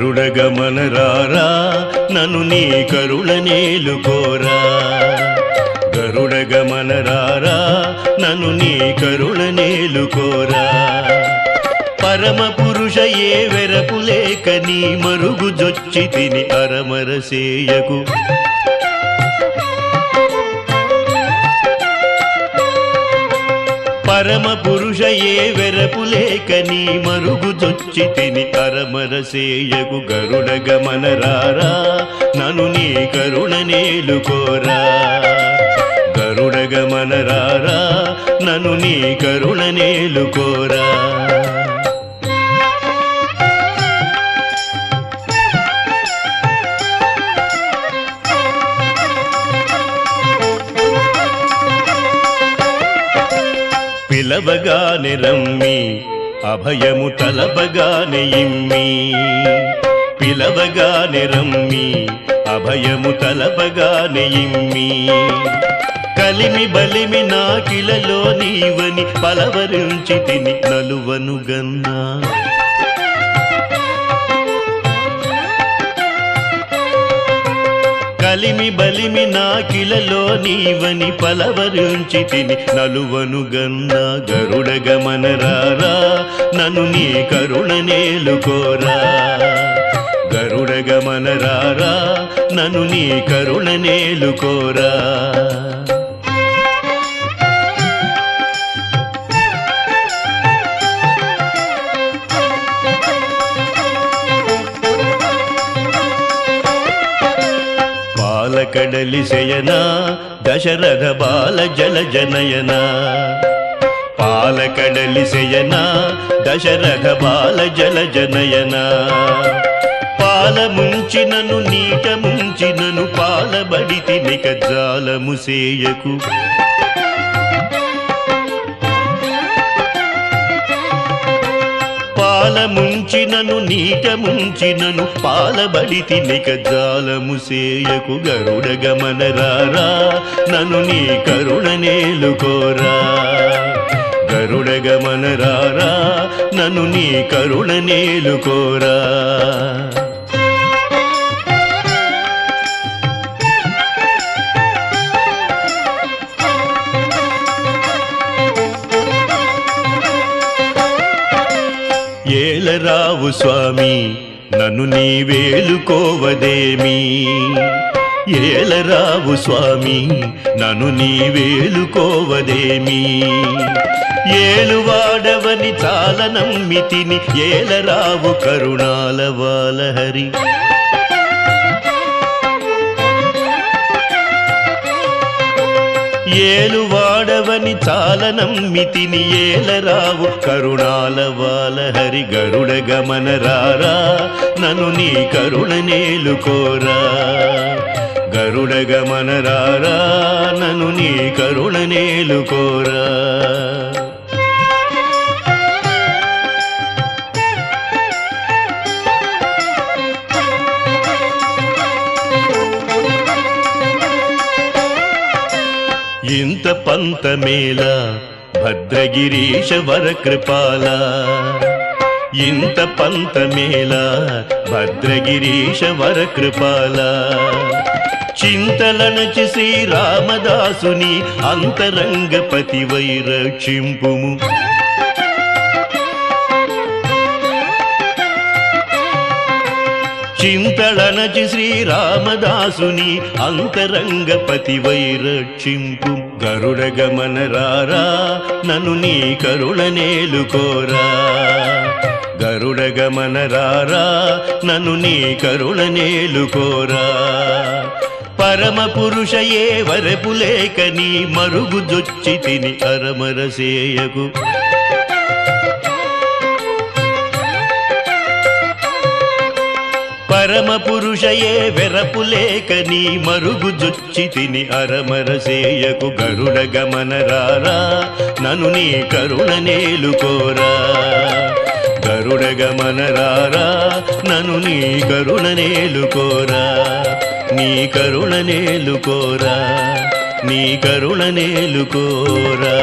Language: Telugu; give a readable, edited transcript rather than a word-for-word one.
గరుడగమనరారా నన్ను నీ కరుణ నేలుకోరా గరుడగమనరారా నన్ను నీ కరుణ నేలుకోరా పరమ పురుష ఏ వెరపు లేక నీ మరుగు జొచ్చి తిని అరమరసేయకు పరమ పురుష ఏ వెరపు లేక నీ మరుగు జొచ్చి తిని అరమరసేయకు గరుడగమనరారా నన్ను నీ కరుణ నేలుకోరా గరుడగమనరారా నన్ను నీ కరుణ నేలుకోరా పిలవగానే రమ్మి అభయము తలపగానే ఇమ్మి పిలవగానే రమ్మి అభయము తలపగానే ఇమ్మి కలిమి బలిమి నాకిలలో నీవని పలవరించి తిని నలువను గన్నా కలిమి బలిమి నాకిలలో నీవని పలవరించి తిని నలువను గన్నా గరుడగమనరారా నన్ను నీ కరుణ నేలుకోరా గరుడగమనరారా నన్ను నీ కరుణ నేలుకోరా పాలకడలి శయనా దశరథ బాల జల జనయనా పాలకడలి శయనా దశరథ బాల జల జనయనా పాల ముంచినను నీట ముంచినను పాలబడి తినిక జాలము సేయకు పాల ముంచినను నీట ముంచినను పాలబడి తినిక జాలము సేయకు గరుడగమనరారా నన్ను నీ కరుణ నేలుకోరా గరుడగమనరారా నన్ను నీ కరుణ నేలుకోరా ఏలరావు స్వామి నన్ను నీ వేలుకోవదేమి ఏలరావు స్వామి నన్ను నీ వేలుకోవదేమి ఏలువాడవని చాలా నమ్మితిని ఏలరావు కరుణాల వాలహరి ఏలువాడవని చాలా నమ్మితిని ఏలరావు కరుణాల వాలహరి గరుడగమనరారా నన్ను నీ కరుణ నేలుకోరా గరుడగమనరారా నన్ను నీ కరుణ నేలుకోరా ఇంత పంతమేళ భద్రగిరీశ వరకృపాల ఇంత పంతమేళ భద్రగిరీశ వరకృపాల చింతలనచి శ్రీరామదాసుని అంతరంగపతి వైరక్షింపుము చింతళనచి శ్రీరామదాసుని అంతరంగపతి వైరక్షింపు గరుడగమనరారా నన్ను నీ కరుణ నేలుకోరా గరుడగమనరారా నన్ను నీ కరుణ నేలుకోరా పరమ పురుష ఏ వరపు లేక నీ మరుగు జొచ్చి తిని అరమరసేయకు పరమ పురుషయే వెరపులేక నీ మరుగు జొచ్చి తిని అరమరసేయకు గరుడ గమనరారా నను నీ కరుణ నేలుకోరా గరుడ గమనరారా నను నీ కరుణ నేలుకోరా నీ కరుణ నేలుకోరా నీ కరుణ నేలుకోరా